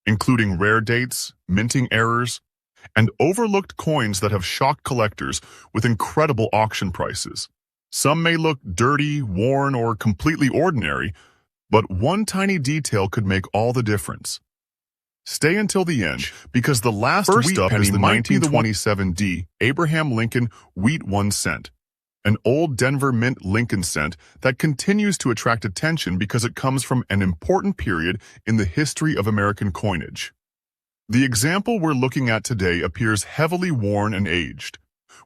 including rare dates, minting errors, and overlooked coins that have shocked collectors with incredible auction prices. Some may look dirty, worn, or completely ordinary, but one tiny detail could make all the difference. Stay until the end, because the last wheat penny is the 1927 Abraham Lincoln wheat 1 cent, an old Denver Mint Lincoln cent that continues to attract attention because it comes from an important period in the history of American coinage. The example we're looking at today appears heavily worn and aged,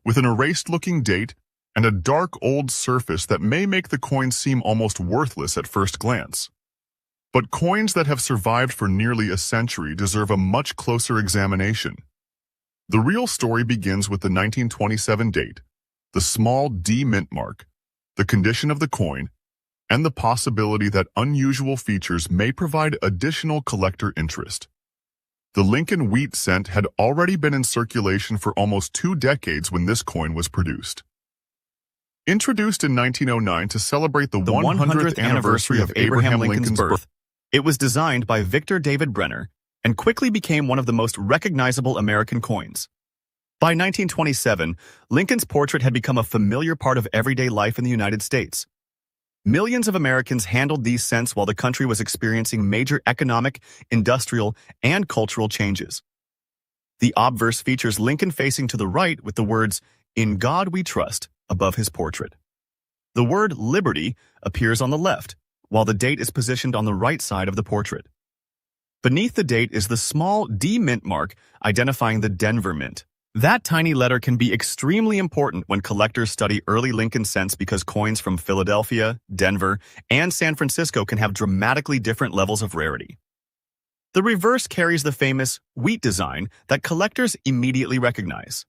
with an erased-looking date and a dark old surface that may make the coin seem almost worthless at first glance. But coins that have survived for nearly a century deserve a much closer examination. The real story begins with the 1927 date, the small D mint mark, the condition of the coin, and the possibility that unusual features may provide additional collector interest. The Lincoln wheat cent had already been in circulation for almost 2 decades when this coin was produced. Introduced in 1909 to celebrate the 100th anniversary of Abraham Lincoln's birth, it was designed by Victor David Brenner and quickly became one of the most recognizable American coins. By 1927, Lincoln's portrait had become a familiar part of everyday life in the United States. Millions of Americans handled these cents while the country was experiencing major economic, industrial, and cultural changes. The obverse features Lincoln facing to the right with the words, "In God We Trust," above his portrait. The word "Liberty" appears on the left, while the date is positioned on the right side of the portrait. Beneath the date is the small D mint mark identifying the Denver Mint. That tiny letter can be extremely important when collectors study early Lincoln cents because coins from Philadelphia, Denver, and San Francisco can have dramatically different levels of rarity. The reverse carries the famous wheat design that collectors immediately recognize.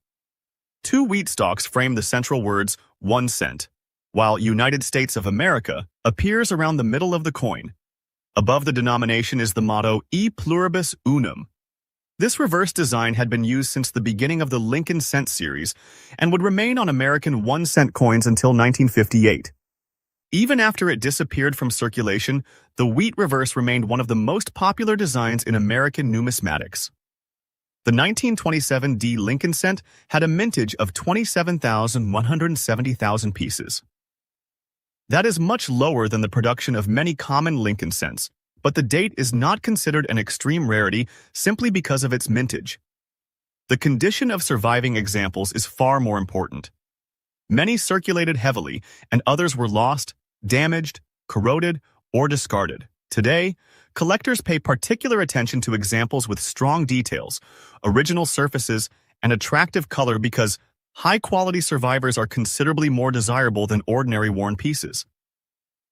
2 wheat stalks frame the central words 1 cent, while United States of America appears around the middle of the coin. Above the denomination is the motto E pluribus unum. This reverse design had been used since the beginning of the Lincoln cent series and would remain on American 1-cent coins until 1958. Even after it disappeared from circulation, the wheat reverse remained one of the most popular designs in American numismatics. The 1927 D Lincoln cent had a mintage of 27,170,000 pieces. That is much lower than the production of many common Lincoln cents, but the date is not considered an extreme rarity simply because of its mintage. The condition of surviving examples is far more important. Many circulated heavily, and others were lost, damaged, corroded, or discarded. Today, collectors pay particular attention to examples with strong details, original surfaces, and attractive color because high-quality survivors are considerably more desirable than ordinary worn pieces.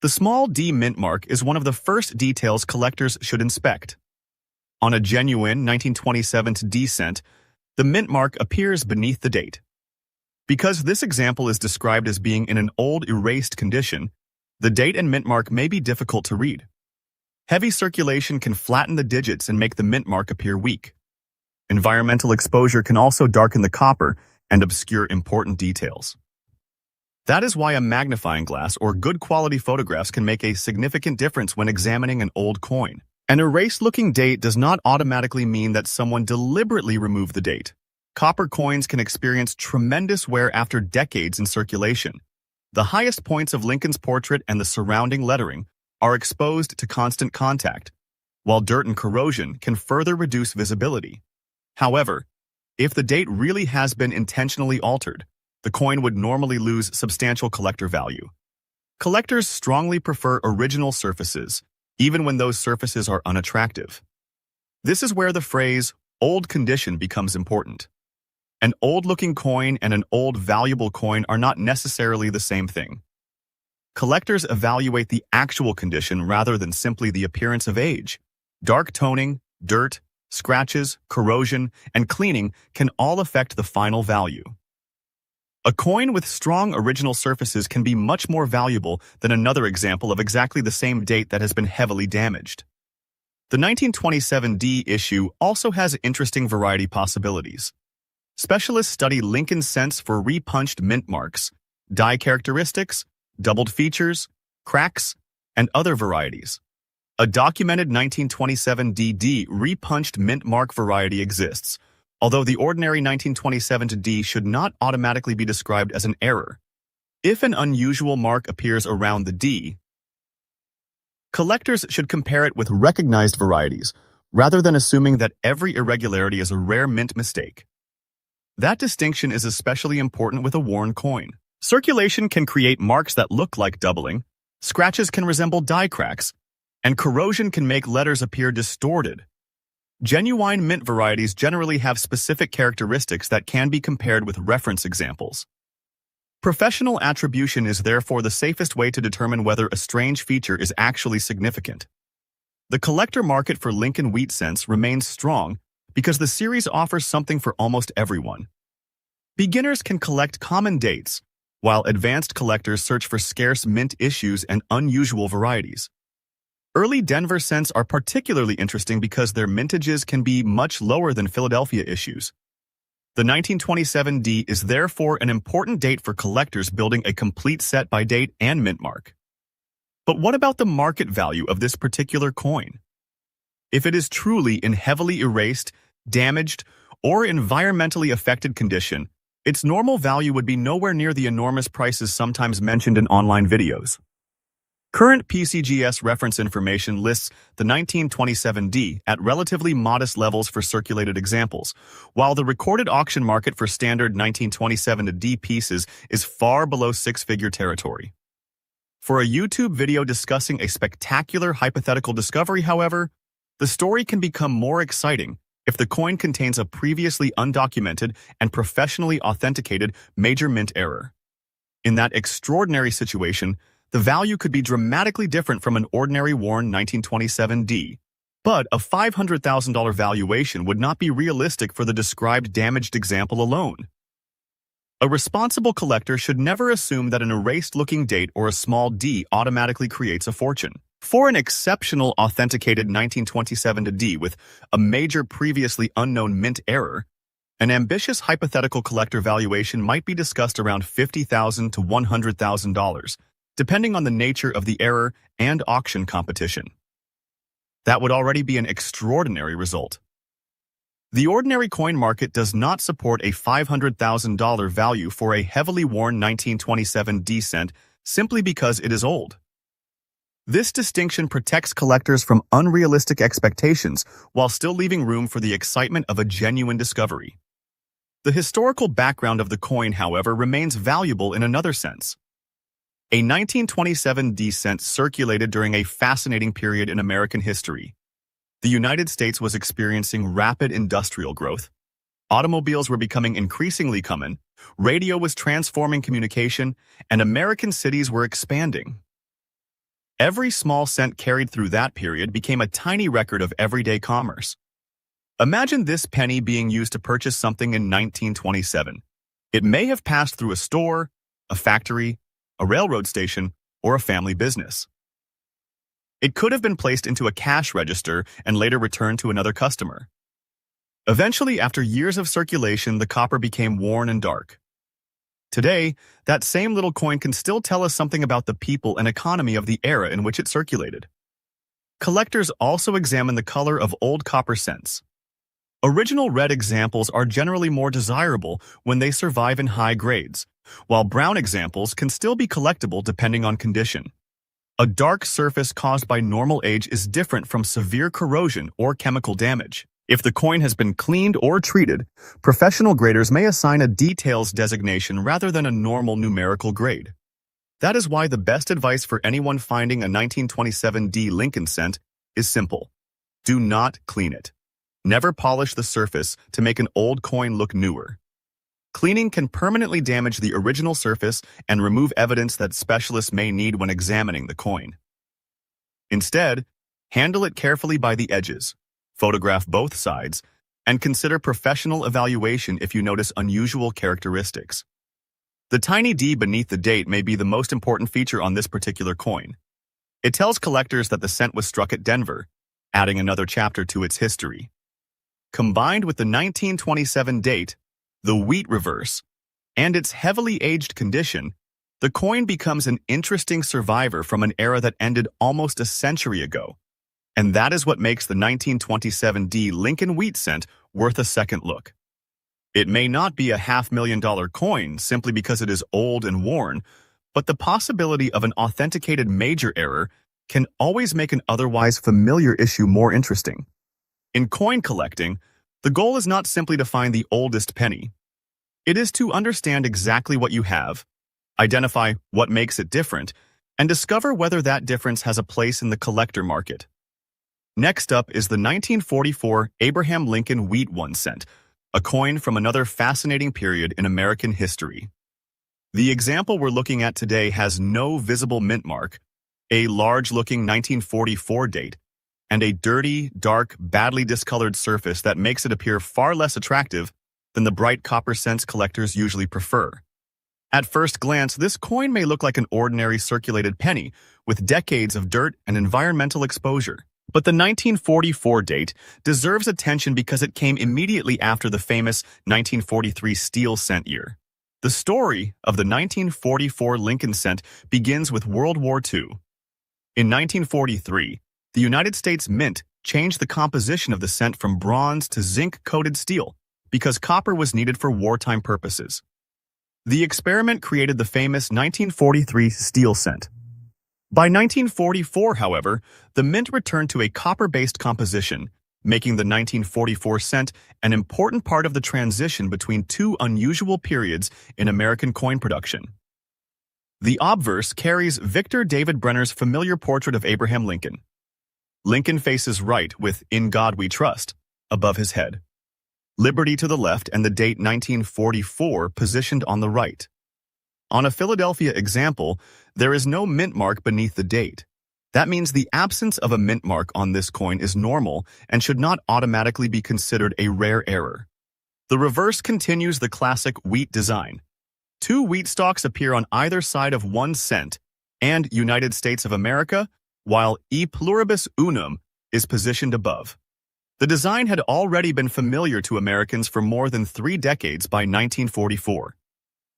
The small D mint mark is one of the first details collectors should inspect. On a genuine 1927 D cent, the mint mark appears beneath the date. Because this example is described as being in an old, erased condition, the date and mint mark may be difficult to read. Heavy circulation can flatten the digits and make the mint mark appear weak. Environmental exposure can also darken the copper and obscure important details. That is why a magnifying glass or good quality photographs can make a significant difference when examining an old coin. An erased-looking date does not automatically mean that someone deliberately removed the date. Copper coins can experience tremendous wear after decades in circulation. The highest points of Lincoln's portrait and the surrounding lettering are exposed to constant contact, while dirt and corrosion can further reduce visibility. However, if the date really has been intentionally altered, the coin would normally lose substantial collector value. Collectors strongly prefer original surfaces, even when those surfaces are unattractive. This is where the phrase, "old condition," becomes important. An old-looking coin and an old valuable coin are not necessarily the same thing. Collectors evaluate the actual condition rather than simply the appearance of age. Dark toning, dirt, scratches, corrosion, and cleaning can all affect the final value. A coin with strong original surfaces can be much more valuable than another example of exactly the same date that has been heavily damaged. The 1927 D issue also has interesting variety possibilities. Specialists study Lincoln cents for repunched mint marks, die characteristics, doubled features, cracks, and other varieties. A documented 1927 DD repunched mint mark variety exists, although the ordinary 1927 D should not automatically be described as an error. If an unusual mark appears around the D, collectors should compare it with recognized varieties, rather than assuming that every irregularity is a rare mint mistake. That distinction is especially important with a worn coin. Circulation can create marks that look like doubling, scratches can resemble die cracks, and corrosion can make letters appear distorted. Genuine mint varieties generally have specific characteristics that can be compared with reference examples. Professional attribution is therefore the safest way to determine whether a strange feature is actually significant. The collector market for Lincoln wheat cents remains strong because the series offers something for almost everyone. Beginners can collect common dates, while advanced collectors search for scarce mint issues and unusual varieties. Early Denver cents are particularly interesting because their mintages can be much lower than Philadelphia issues. The 1927 D is therefore an important date for collectors building a complete set by date and mint mark. But what about the market value of this particular coin? If it is truly in heavily erased, damaged, or environmentally affected condition, its normal value would be nowhere near the enormous prices sometimes mentioned in online videos. Current PCGS reference information lists the 1927 D at relatively modest levels for circulated examples, while the recorded auction market for standard 1927 D pieces is far below six-figure territory. For a YouTube video discussing a spectacular hypothetical discovery, however, the story can become more exciting if the coin contains a previously undocumented and professionally authenticated major mint error. In that extraordinary situation, the value could be dramatically different from an ordinary worn 1927 D, but a $500,000 valuation would not be realistic for the described damaged example alone. A responsible collector should never assume that an erased-looking date or a small D automatically creates a fortune. For an exceptional authenticated 1927 D with a major previously unknown mint error, an ambitious hypothetical collector valuation might be discussed around $50,000 to $100,000, depending on the nature of the error and auction competition. That would already be an extraordinary result. The ordinary coin market does not support a $500,000 value for a heavily worn 1927 D cent simply because it is old. This distinction protects collectors from unrealistic expectations while still leaving room for the excitement of a genuine discovery. The historical background of the coin, however, remains valuable in another sense. A 1927 D cent circulated during a fascinating period in American history. The United States was experiencing rapid industrial growth. Automobiles were becoming increasingly common, radio was transforming communication, and American cities were expanding. Every small cent carried through that period became a tiny record of everyday commerce. Imagine this penny being used to purchase something in 1927. It may have passed through a store, a factory, a railroad station, or a family business. It could have been placed into a cash register and later returned to another customer. Eventually, after years of circulation, the copper became worn and dark. Today, that same little coin can still tell us something about the people and economy of the era in which it circulated. Collectors also examine the color of old copper cents. Original red examples are generally more desirable when they survive in high grades, while brown examples can still be collectible depending on condition. A dark surface caused by normal age is different from severe corrosion or chemical damage. If the coin has been cleaned or treated, professional graders may assign a details designation rather than a normal numerical grade. That is why the best advice for anyone finding a 1927 D Lincoln cent is simple. Do not clean it. Never polish the surface to make an old coin look newer. Cleaning can permanently damage the original surface and remove evidence that specialists may need when examining the coin. Instead, handle it carefully by the edges, photograph both sides, and consider professional evaluation if you notice unusual characteristics. The tiny D beneath the date may be the most important feature on this particular coin. It tells collectors that the cent was struck at Denver, adding another chapter to its history. Combined with the 1927 date, the wheat reverse, and its heavily aged condition, the coin becomes an interesting survivor from an era that ended almost a century ago. And that is what makes the 1927D Lincoln wheat cent worth a second look. It may not be a $500,000 coin simply because it is old and worn, but the possibility of an authenticated major error can always make an otherwise familiar issue more interesting. In coin collecting, the goal is not simply to find the oldest penny. It is to understand exactly what you have, identify what makes it different, and discover whether that difference has a place in the collector market. Next up is the 1944 Abraham Lincoln wheat 1 cent, a coin from another fascinating period in American history. The example we're looking at today has no visible mint mark, a large-looking 1944 date, and a dirty, dark, badly discolored surface that makes it appear far less attractive than the bright copper cents collectors usually prefer. At first glance, this coin may look like an ordinary circulated penny with decades of dirt and environmental exposure. But the 1944 date deserves attention because it came immediately after the famous 1943 steel cent year. The story of the 1944 Lincoln cent begins with World War II. In 1943, the United States Mint changed the composition of the cent from bronze to zinc-coated steel because copper was needed for wartime purposes. The experiment created the famous 1943 steel cent. By 1944, however, the mint returned to a copper-based composition, making the 1944 cent an important part of the transition between two unusual periods in American coin production. The obverse carries Victor David Brenner's familiar portrait of Abraham Lincoln. Lincoln faces right with "In God We Trust" above his head, Liberty to the left, and the date 1944 positioned on the right. On a Philadelphia example, there is no mint mark beneath the date. That means the absence of a mint mark on this coin is normal and should not automatically be considered a rare error. The reverse continues the classic wheat design. Two wheat stalks appear on either side of 1 cent and United States of America, while E pluribus unum is positioned above. The design had already been familiar to Americans for more than 3 decades by 1944.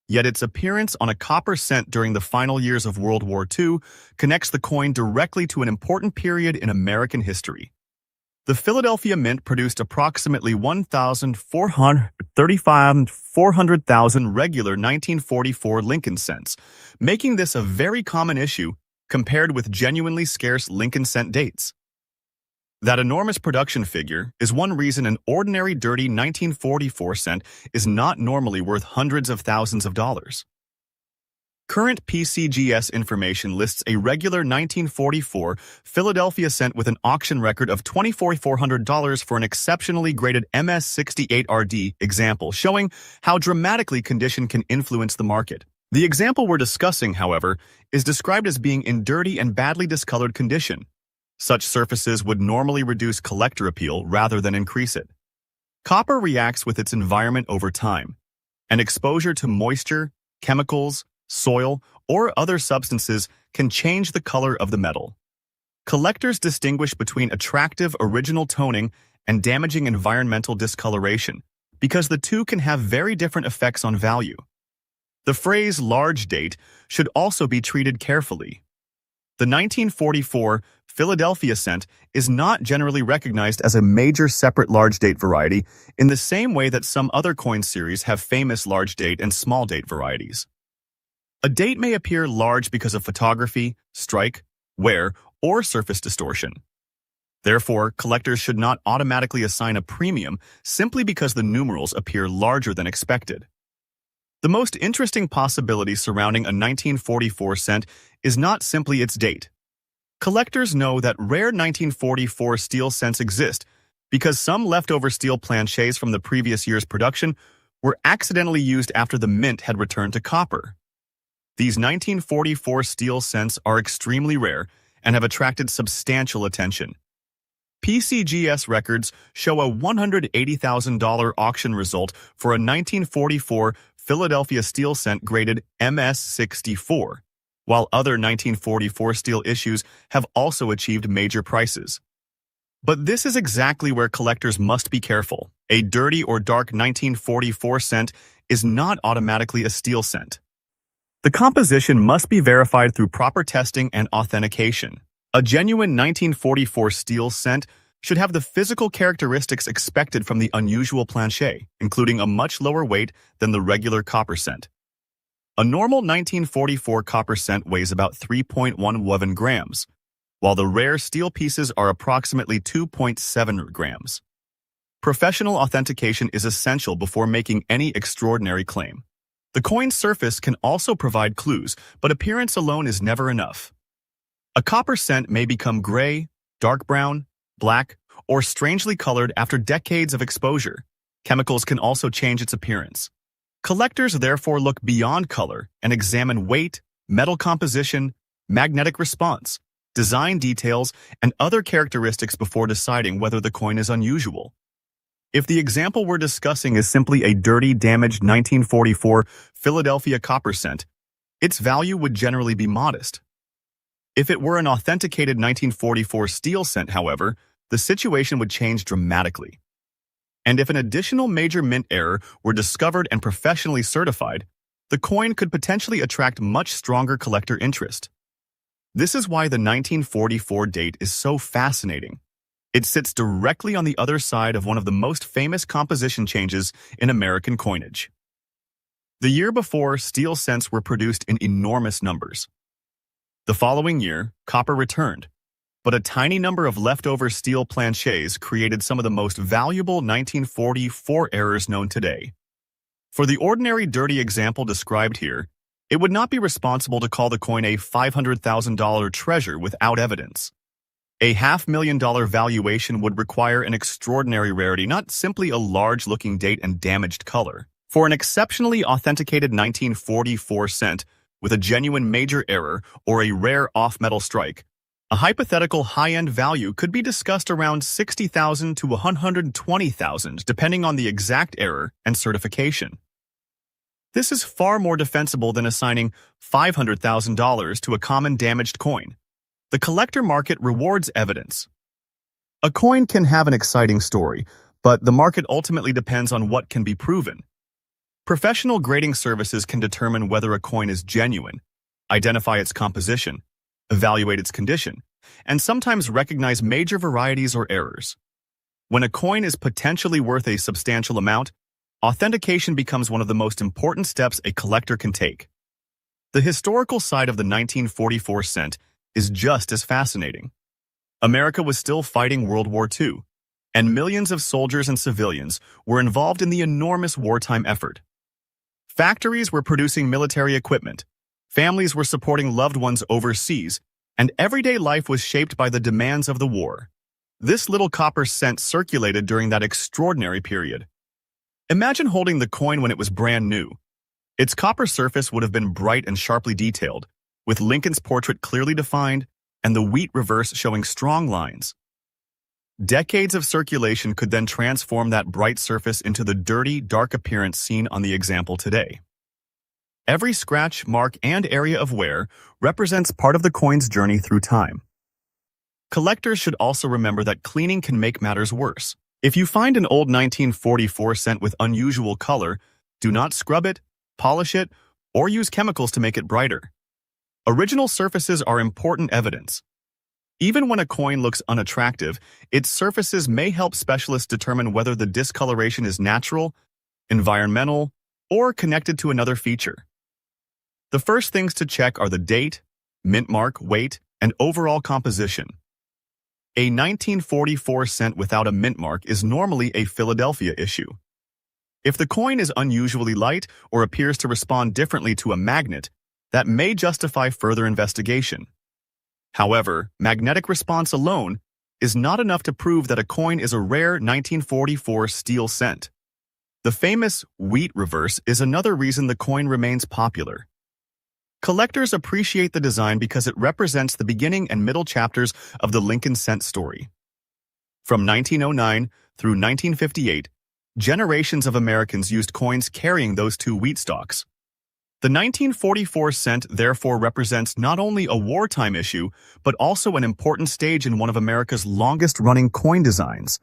Yet its appearance on a copper cent during the final years of World War II connects the coin directly to an important period in American history. The Philadelphia Mint produced approximately 400,000 regular 1944 Lincoln cents, making this a very common issue compared with genuinely scarce Lincoln cent dates. That enormous production figure is one reason an ordinary dirty 1944 cent is not normally worth hundreds of thousands of dollars. Current PCGS information lists a regular 1944 Philadelphia cent with an auction record of $2,400 for an exceptionally graded MS68RD example, showing how dramatically condition can influence the market. The example we're discussing, however, is described as being in dirty and badly discolored condition. Such surfaces would normally reduce collector appeal rather than increase it. Copper reacts with its environment over time, and exposure to moisture, chemicals, soil, or other substances can change the color of the metal. Collectors distinguish between attractive original toning and damaging environmental discoloration because the two can have very different effects on value. The phrase large date should also be treated carefully. The 1944 Philadelphia cent is not generally recognized as a major separate large date variety in the same way that some other coin series have famous large date and small date varieties. A date may appear large because of photography, strike, wear, or surface distortion. Therefore, collectors should not automatically assign a premium simply because the numerals appear larger than expected. The most interesting possibility surrounding a 1944 cent is not simply its date. Collectors know that rare 1944 steel cents exist because some leftover steel planchets from the previous year's production were accidentally used after the mint had returned to copper. These 1944 steel cents are extremely rare and have attracted substantial attention. PCGS records show a $180,000 auction result for a 1944 Philadelphia steel cent graded MS64, while other 1944 steel issues have also achieved major prices. But this is exactly where collectors must be careful. A dirty or dark 1944 cent is not automatically a steel cent. The composition must be verified through proper testing and authentication. A genuine 1944 steel cent should have the physical characteristics expected from the unusual planchet, including a much lower weight than the regular copper cent. A normal 1944 copper cent weighs about 3.11 grams, while the rare steel pieces are approximately 2.7 grams. Professional authentication is essential before making any extraordinary claim. The coin's surface can also provide clues, but appearance alone is never enough. A copper cent may become gray, dark brown, black, or strangely colored after decades of exposure. Chemicals can also change its appearance. Collectors therefore look beyond color and examine weight, metal composition, magnetic response, design details, and other characteristics before deciding whether the coin is unusual. If the example we're discussing is simply a dirty, damaged 1944 Philadelphia copper cent, its value would generally be modest. If it were an authenticated 1944 steel cent, however, the situation would change dramatically. And if an additional major mint error were discovered and professionally certified, the coin could potentially attract much stronger collector interest. This is why the 1944 date is so fascinating. It sits directly on the other side of one of the most famous composition changes in American coinage. The year before, steel cents were produced in enormous numbers. The following year, copper returned, but a tiny number of leftover steel planchets created some of the most valuable 1944 errors known today. For the ordinary dirty example described here, it would not be responsible to call the coin a $500,000 treasure without evidence. A $500,000 valuation would require an extraordinary rarity, not simply a large-looking date and damaged color. For an exceptionally authenticated 1944 cent with a genuine major error or a rare off-metal strike, a hypothetical high-end value could be discussed around $60,000 to $120,000, depending on the exact error and certification. This is far more defensible than assigning $500,000 to a common damaged coin. The collector market rewards evidence. A coin can have an exciting story, but the market ultimately depends on what can be proven. Professional grading services can determine whether a coin is genuine, identify its composition, evaluate its condition, and sometimes recognize major varieties or errors. When a coin is potentially worth a substantial amount, authentication becomes one of the most important steps a collector can take. The historical side of the 1944 cent is just as fascinating. America was still fighting World War II, and millions of soldiers and civilians were involved in the enormous wartime effort. Factories were producing military equipment, families were supporting loved ones overseas, and everyday life was shaped by the demands of the war. This little copper cent circulated during that extraordinary period. Imagine holding the coin when it was brand new. Its copper surface would have been bright and sharply detailed, with Lincoln's portrait clearly defined and the wheat reverse showing strong lines. Decades of circulation could then transform that bright surface into the dirty, dark appearance seen on the example today. Every scratch, mark, and area of wear represents part of the coin's journey through time. Collectors should also remember that cleaning can make matters worse. If you find an old 1944 cent with unusual color, do not scrub it, polish it, or use chemicals to make it brighter. Original surfaces are important evidence. Even when a coin looks unattractive, its surfaces may help specialists determine whether the discoloration is natural, environmental, or connected to another feature. The first things to check are the date, mint mark, weight, and overall composition. A 1944 cent without a mint mark is normally a Philadelphia issue. If the coin is unusually light or appears to respond differently to a magnet, that may justify further investigation. However, magnetic response alone is not enough to prove that a coin is a rare 1944 steel cent. The famous wheat reverse is another reason the coin remains popular. Collectors appreciate the design because it represents the beginning and middle chapters of the Lincoln cent story. From 1909 through 1958, generations of Americans used coins carrying those two wheat stalks. The 1944 cent therefore represents not only a wartime issue, but also an important stage in one of America's longest-running coin designs.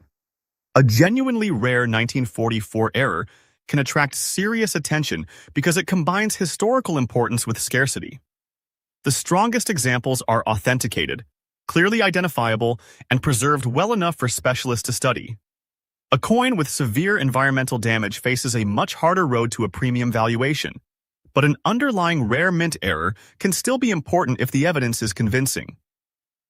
A genuinely rare 1944 error can attract serious attention because it combines historical importance with scarcity. The strongest examples are authenticated, clearly identifiable, and preserved well enough for specialists to study. A coin with severe environmental damage faces a much harder road to a premium valuation, but an underlying rare mint error can still be important if the evidence is convincing.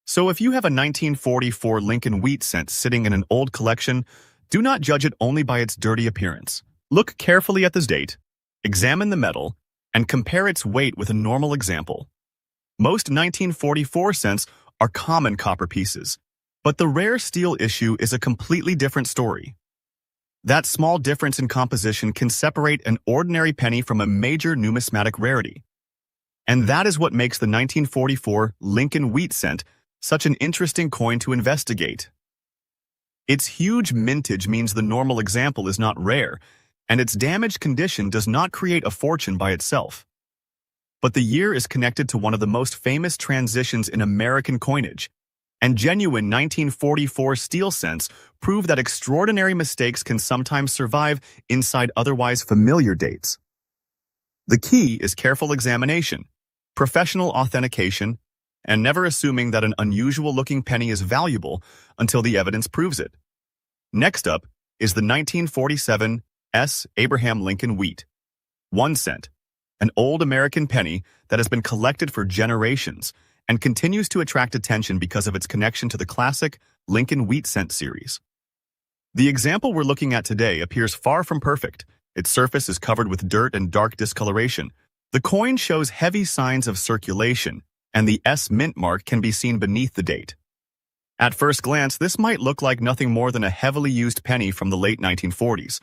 So if you have a 1944 Lincoln wheat cent sitting in an old collection, do not judge it only by its dirty appearance. Look carefully at this date, examine the metal, and compare its weight with a normal example. Most 1944 cents are common copper pieces, but the rare steel issue is a completely different story. That small difference in composition can separate an ordinary penny from a major numismatic rarity. And that is what makes the 1944 Lincoln wheat cent such an interesting coin to investigate. Its huge mintage means the normal example is not rare, and its damaged condition does not create a fortune by itself. But the year is connected to one of the most famous transitions in American coinage, and genuine 1944 steel cents prove that extraordinary mistakes can sometimes survive inside otherwise familiar dates. The key is careful examination, professional authentication, and never assuming that an unusual-looking penny is valuable until the evidence proves it. Next up is the 1947 S. Abraham Lincoln wheat, 1 cent, an old American penny that has been collected for generations and continues to attract attention because of its connection to the classic Lincoln wheat cent series. The example we're looking at today appears far from perfect. Its surface is covered with dirt and dark discoloration. The coin shows heavy signs of circulation, and the S mint mark can be seen beneath the date. At first glance, this might look like nothing more than a heavily used penny from the late 1940s,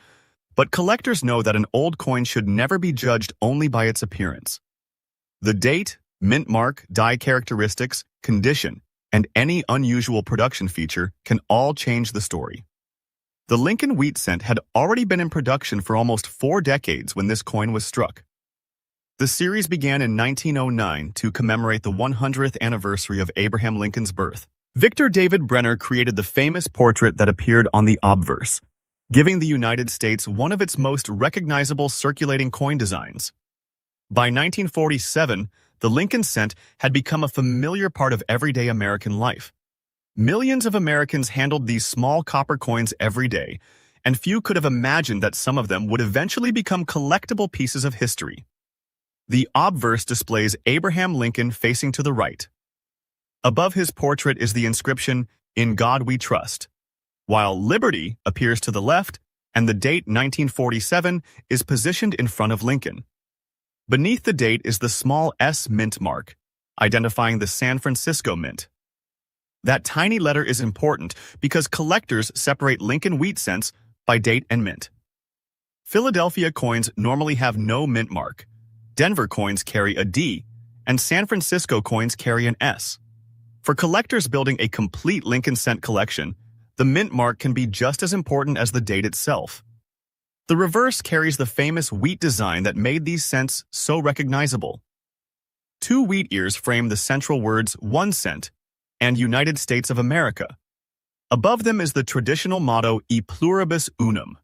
but collectors know that an old coin should never be judged only by its appearance. The date, mint mark, die characteristics, condition, and any unusual production feature can all change the story. The Lincoln wheat cent had already been in production for almost 4 decades when this coin was struck. The series began in 1909 to commemorate the 100th anniversary of Abraham Lincoln's birth. Victor David Brenner created the famous portrait that appeared on the obverse, giving the United States one of its most recognizable circulating coin designs. By 1947, the Lincoln cent had become a familiar part of everyday American life. Millions of Americans handled these small copper coins every day, and few could have imagined that some of them would eventually become collectible pieces of history. The obverse displays Abraham Lincoln facing to the right. Above his portrait is the inscription, "In God We Trust," while Liberty appears to the left and the date 1947 is positioned in front of Lincoln. Beneath the date is the small S mint mark, identifying the San Francisco Mint. That tiny letter is important because collectors separate Lincoln wheat cents by date and mint. Philadelphia coins normally have no mint mark, Denver coins carry a D, and San Francisco coins carry an S. For collectors building a complete Lincoln cent collection, the mint mark can be just as important as the date itself. The reverse carries the famous wheat design that made these cents so recognizable. 2 wheat ears frame the central words 1 cent and United States of America. Above them is the traditional motto E pluribus unum.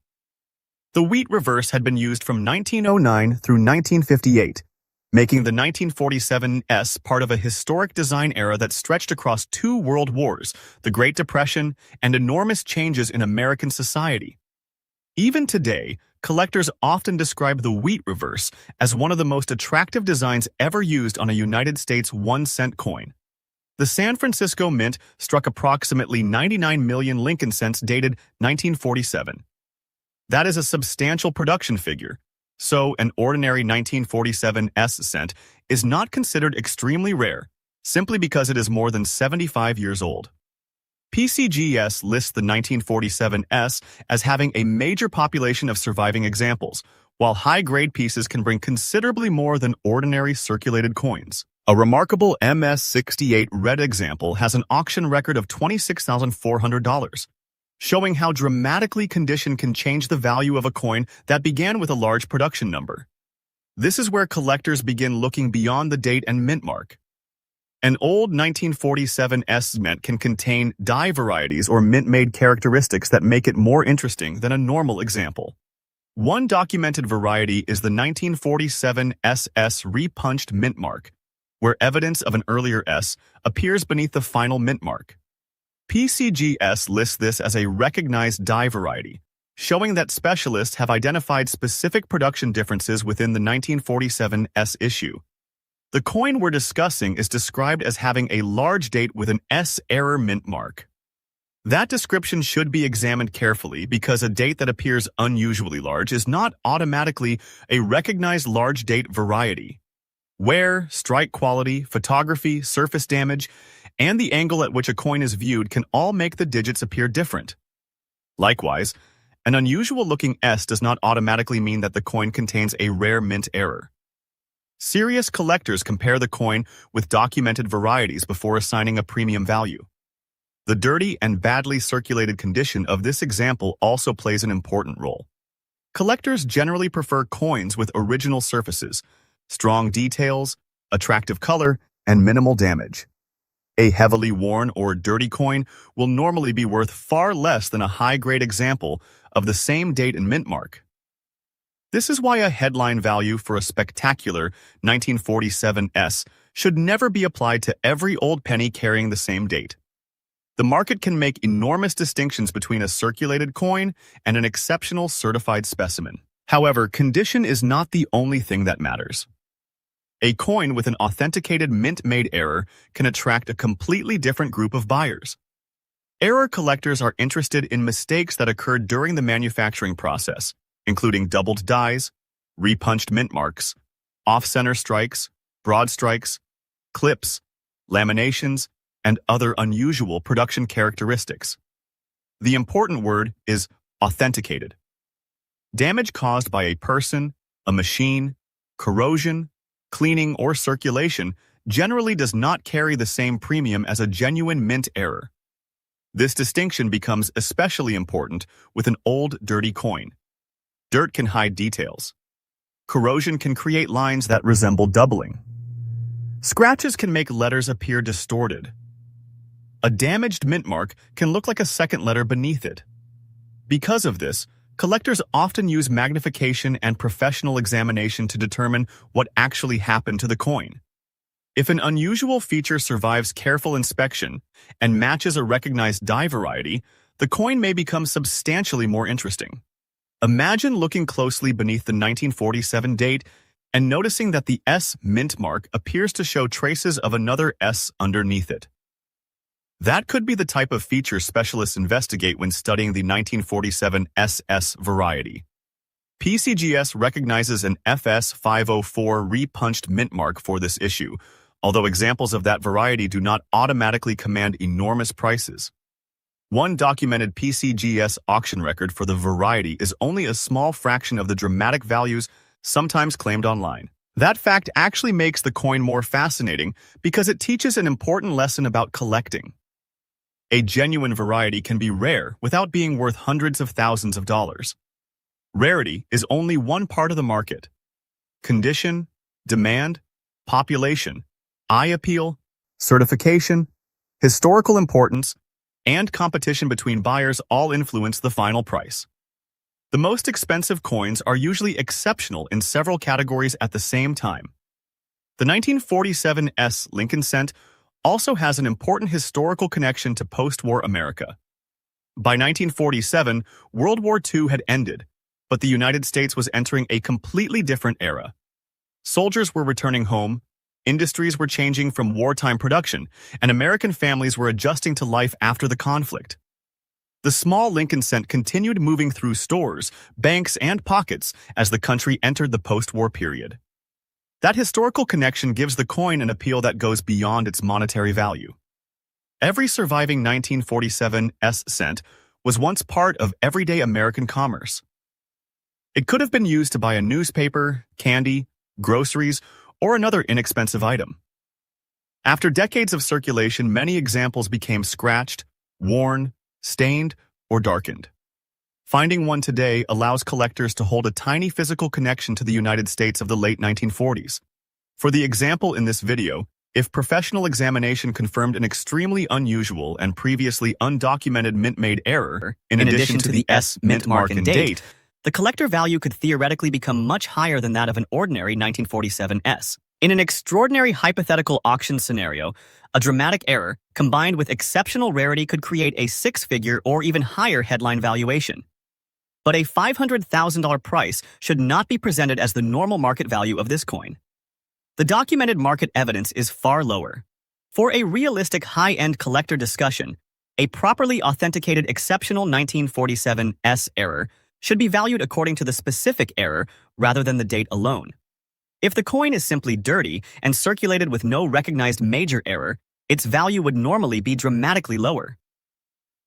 The wheat reverse had been used from 1909 through 1958, making the 1947 S part of a historic design era that stretched across 2 world wars, the Great Depression, and enormous changes in American society. Even today, collectors often describe the wheat reverse as one of the most attractive designs ever used on a United States 1 cent coin. The San Francisco Mint struck approximately 99 million Lincoln cents dated 1947. That is a substantial production figure, so an ordinary 1947 S cent is not considered extremely rare, simply because it is more than 75 years old. PCGS lists the 1947 S as having a major population of surviving examples, while high-grade pieces can bring considerably more than ordinary circulated coins. A remarkable MS-68 red example has an auction record of $26,400, showing how dramatically condition can change the value of a coin that began with a large production number. This is where collectors begin looking beyond the date and mint mark. An old 1947 S mint can contain die varieties or mint-made characteristics that make it more interesting than a normal example. One documented variety is the 1947 SS repunched mint mark, where evidence of an earlier S appears beneath the final mint mark. PCGS lists this as a recognized die variety, showing that specialists have identified specific production differences within the 1947 S issue. The coin we're discussing is described as having a large date with an S error mint mark. That description should be examined carefully because a date that appears unusually large is not automatically a recognized large date variety. Wear, strike quality, photography, surface damage, and the angle at which a coin is viewed can all make the digits appear different. Likewise, an unusual-looking S does not automatically mean that the coin contains a rare mint error. Serious collectors compare the coin with documented varieties before assigning a premium value. The dirty and badly circulated condition of this example also plays an important role. Collectors generally prefer coins with original surfaces, strong details, attractive color, and minimal damage. A heavily worn or dirty coin will normally be worth far less than a high-grade example of the same date and mint mark. This is why a headline value for a spectacular 1947 S should never be applied to every old penny carrying the same date. The market can make enormous distinctions between a circulated coin and an exceptional certified specimen. However, condition is not the only thing that matters. A coin with an authenticated mint-made error can attract a completely different group of buyers. Error collectors are interested in mistakes that occurred during the manufacturing process, including doubled dies, repunched mint marks, off-center strikes, broad strikes, clips, laminations, and other unusual production characteristics. The important word is authenticated. Damage caused by a person, a machine, corrosion, cleaning, or circulation generally does not carry the same premium as a genuine mint error. This distinction becomes especially important with an old, dirty coin. Dirt can hide details. Corrosion can create lines that resemble doubling. Scratches can make letters appear distorted. A damaged mint mark can look like a second letter beneath it. Because of this, collectors often use magnification and professional examination to determine what actually happened to the coin. If an unusual feature survives careful inspection and matches a recognized die variety, the coin may become substantially more interesting. Imagine looking closely beneath the 1947 date and noticing that the S mint mark appears to show traces of another S underneath it. That could be the type of feature specialists investigate when studying the 1947 SS variety. PCGS recognizes an FS 504 repunched mint mark for this issue, although examples of that variety do not automatically command enormous prices. One documented PCGS auction record for the variety is only a small fraction of the dramatic values sometimes claimed online. That fact actually makes the coin more fascinating because it teaches an important lesson about collecting. A genuine variety can be rare without being worth hundreds of thousands of dollars. Rarity is only one part of the market. Condition, demand, population, eye appeal, certification, historical importance, and competition between buyers all influence the final price. The most expensive coins are usually exceptional in several categories at the same time. The 1947 S Lincoln cent also has an important historical connection to post-war America. By 1947, World War II had ended, but the United States was entering a completely different era. Soldiers were returning home, industries were changing from wartime production, and American families were adjusting to life after the conflict. The small Lincoln cent continued moving through stores, banks, and pockets as the country entered the post-war period. That historical connection gives the coin an appeal that goes beyond its monetary value. Every surviving 1947 S cent was once part of everyday American commerce. It could have been used to buy a newspaper, candy, groceries, or another inexpensive item. After decades of circulation, many examples became scratched, worn, stained, or darkened. Finding one today allows collectors to hold a tiny physical connection to the United States of the late 1940s. For the example in this video, if professional examination confirmed an extremely unusual and previously undocumented mint-made error, in addition to the S mint mark and date, the collector value could theoretically become much higher than that of an ordinary 1947 S. In an extraordinary hypothetical auction scenario, a dramatic error combined with exceptional rarity could create a six-figure or even higher headline valuation. But a $500,000 price should not be presented as the normal market value of this coin. The documented market evidence is far lower. For a realistic high-end collector discussion, a properly authenticated exceptional 1947 S error should be valued according to the specific error rather than the date alone. If the coin is simply dirty and circulated with no recognized major error, its value would normally be dramatically lower.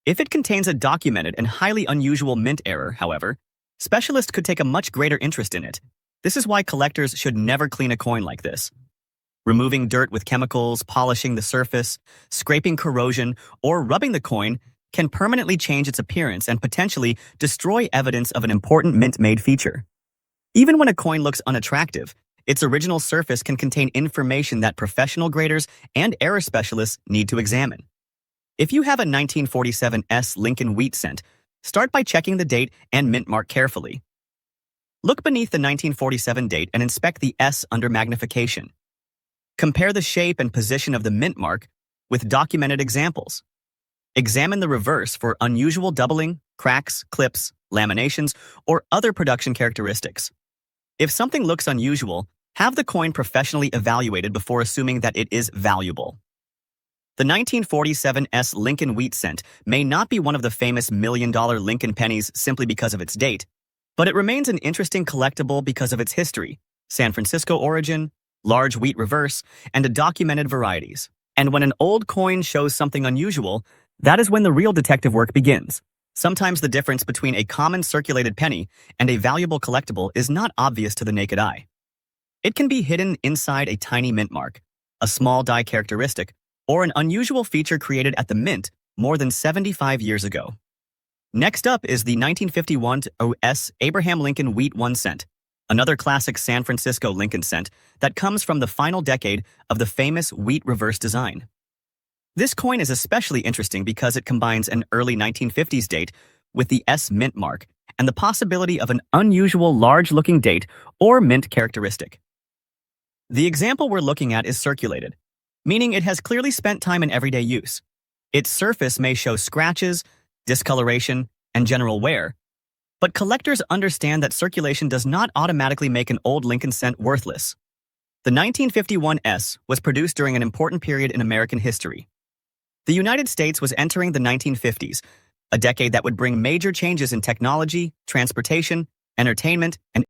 If it contains a documented and highly unusual mint error, however, specialists could take a much greater interest in it. This is why collectors should never clean a coin like this. Removing dirt with chemicals, polishing the surface, scraping corrosion, or rubbing the coin can permanently change its appearance and potentially destroy evidence of an important mint-made feature. Even when a coin looks unattractive, its original surface can contain information that professional graders and error specialists need to examine. If you have a 1947 S Lincoln wheat cent, start by checking the date and mint mark carefully. Look beneath the 1947 date and inspect the S under magnification. Compare the shape and position of the mint mark with documented examples. Examine the reverse for unusual doubling, cracks, clips, laminations, or other production characteristics. If something looks unusual, have the coin professionally evaluated before assuming that it is valuable. The 1947 S Lincoln wheat cent may not be one of the famous million-dollar Lincoln pennies simply because of its date, but it remains an interesting collectible because of its history, San Francisco origin, large wheat reverse, and a documented varieties. And when an old coin shows something unusual, that is when the real detective work begins. Sometimes the difference between a common circulated penny and a valuable collectible is not obvious to the naked eye. It can be hidden inside a tiny mint mark, a small die characteristic, or an unusual feature created at the mint more than 75 years ago. Next up is the 1951 OS Abraham Lincoln Wheat 1 cent, another classic San Francisco Lincoln cent that comes from the final decade of the famous wheat reverse design. This coin is especially interesting because it combines an early 1950s date with the S mint mark and the possibility of an unusual large-looking date or mint characteristic. The example we're looking at is circulated, meaning it has clearly spent time in everyday use. Its surface may show scratches, discoloration, and general wear, but collectors understand that circulation does not automatically make an old Lincoln cent worthless. The 1951 S was produced during an important period in American history. The United States was entering the 1950s, a decade that would bring major changes in technology, transportation, entertainment, and